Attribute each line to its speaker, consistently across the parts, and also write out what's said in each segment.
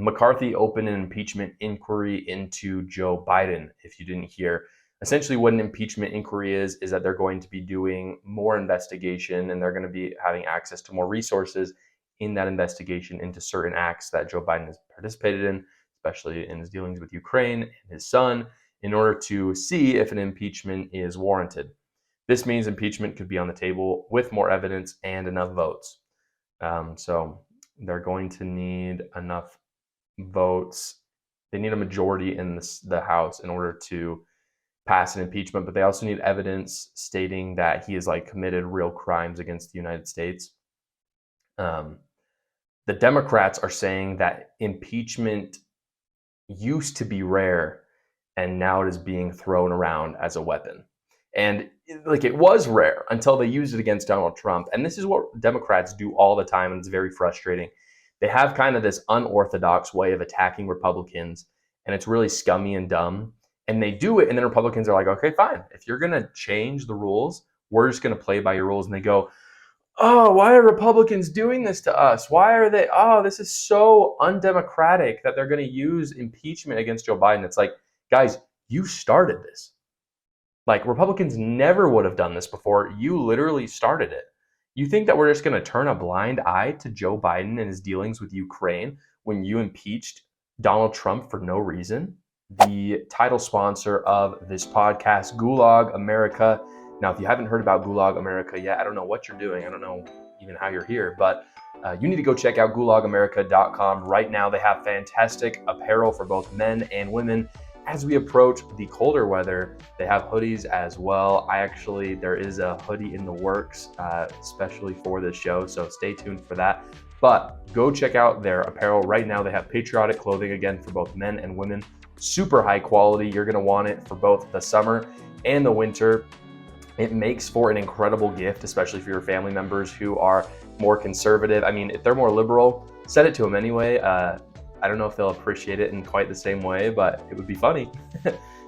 Speaker 1: McCarthy opened an impeachment inquiry into Joe Biden, if you didn't hear. Essentially, what an impeachment inquiry is that they're going to be doing more investigation and they're going to be having access to more resources in that investigation into certain acts that Joe Biden has participated in, especially in his dealings with Ukraine and his son, in order to see if an impeachment is warranted. This means impeachment could be on the table with more evidence and enough votes. So they're going to need enough votes. They need a majority in the House in order to pass an impeachment, but they also need evidence stating that he has committed real crimes against the United States. The Democrats are saying that impeachment used to be rare and now it is being thrown around as a weapon. And it was rare until they used it against Donald Trump. And this is what Democrats do all the time, and it's very frustrating. They have kind of this unorthodox way of attacking Republicans, and it's really scummy and dumb. And they do it, and then Republicans are like, okay, fine. If you're going to change the rules, we're just going to play by your rules. And they go, oh, why are Republicans doing this to us? Why are they, this is so undemocratic that they're going to use impeachment against Joe Biden. It's like, guys, you started this. Republicans never would have done this before. You literally started it. You think that we're just going to turn a blind eye to Joe Biden and his dealings with Ukraine when you impeached Donald Trump for no reason? The title sponsor of this podcast, Gulag America. Now, if you haven't heard about Gulag America yet, I don't know what you're doing. I don't know even how you're here, but you need to go check out gulagamerica.com. Right now, they have fantastic apparel for both men and women. As we approach the colder weather, they have hoodies as well. There is a hoodie in the works, especially for this show, so stay tuned for that. But go check out their apparel. Right now, they have patriotic clothing, again, for both men and women. Super high quality. You're going to want it for both the summer and the winter. It makes for an incredible gift, especially for your family members who are more conservative. I mean, if they're more liberal, send it to them anyway. I don't know if they'll appreciate it in quite the same way, but it would be funny.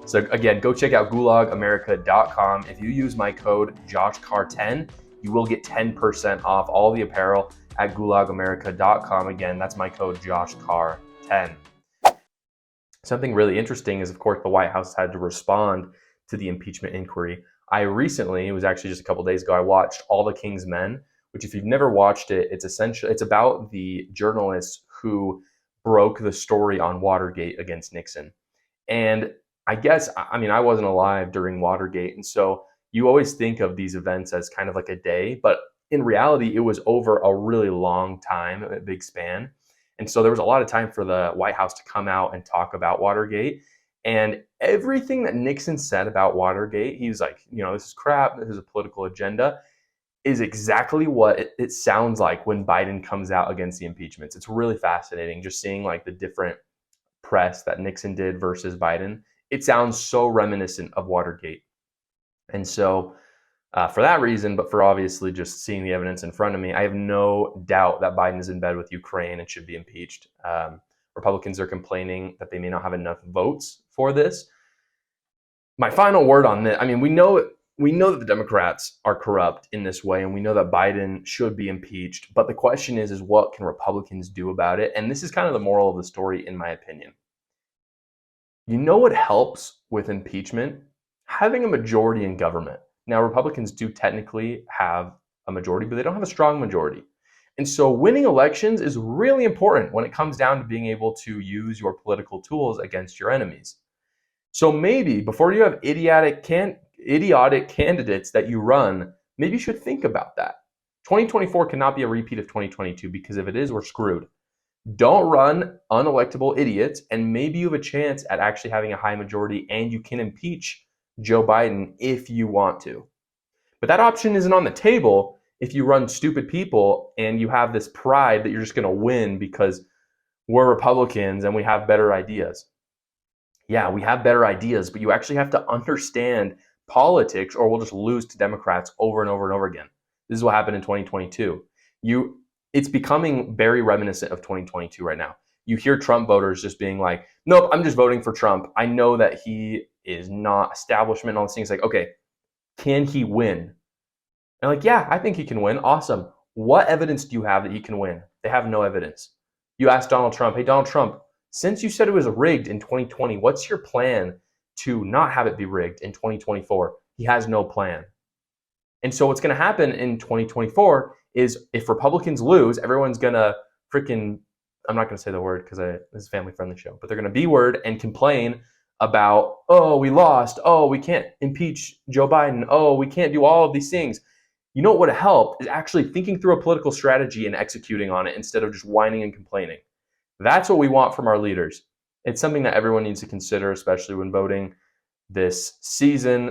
Speaker 1: So again, go check out gulagamerica.com. If you use my code JoshCar10, you will get 10% off all the apparel at gulagamerica.com. Again, that's my code JoshCar10. Something really interesting is, of course, the White House had to respond to the impeachment inquiry. It was actually just a couple days ago, I watched All the King's Men, which if you've never watched it, it's about the journalists who broke the story on Watergate against Nixon. And I wasn't alive during Watergate. And so you always think of these events as kind of like a day, but in reality, it was over a really long time, a big span. And so there was a lot of time for the White House to come out and talk about Watergate. And everything that Nixon said about Watergate, he was like, this is crap, this is a political agenda, is exactly what it sounds like when Biden comes out against the impeachments. It's really fascinating just seeing the different press that Nixon did versus Biden. It sounds so reminiscent of Watergate. And so for that reason, but for obviously just seeing the evidence in front of me, I have no doubt that Biden is in bed with Ukraine and should be impeached. Republicans are complaining that they may not have enough votes for this. My final word on this, we know that the Democrats are corrupt in this way, and we know that Biden should be impeached. But the question is what can Republicans do about it? And this is kind of the moral of the story, in my opinion. You know what helps with impeachment? Having a majority in government. Now, Republicans do technically have a majority, but they don't have a strong majority. And so winning elections is really important when it comes down to being able to use your political tools against your enemies. So maybe before you have idiotic candidates that you run, maybe you should think about that. 2024 cannot be a repeat of 2022 because if it is, we're screwed. Don't run unelectable idiots, and maybe you have a chance at actually having a high majority and you can impeach Joe Biden if you want to. But that option isn't on the table if you run stupid people and you have this pride that you're just going to win because we're Republicans and we have better ideas. Yeah, we have better ideas, but you actually have to understand politics or we'll just lose to Democrats over and over and over again. This is what happened in 2022. It's becoming very reminiscent of 2022 right now. You hear Trump voters just being like, nope, I'm just voting for Trump. I know that he is not establishment, all these things. Okay, can he win? And yeah, I think he can win. Awesome. What evidence do you have that he can win? They have no evidence. You ask Donald Trump, hey, Donald Trump, Since you said it was rigged in 2020, what's your plan to not have it be rigged in 2024? He has no plan. And so what's going to happen in 2024 is if Republicans lose, everyone's going to freaking, I'm not going to say the word because this is a family friendly show, but they're going to B-word and complain about, oh, we lost. Oh, we can't impeach Joe Biden. Oh, we can't do all of these things. You know what would have helped is actually thinking through a political strategy and executing on it instead of just whining and complaining. That's what we want from our leaders. It's something that everyone needs to consider, especially when voting this season.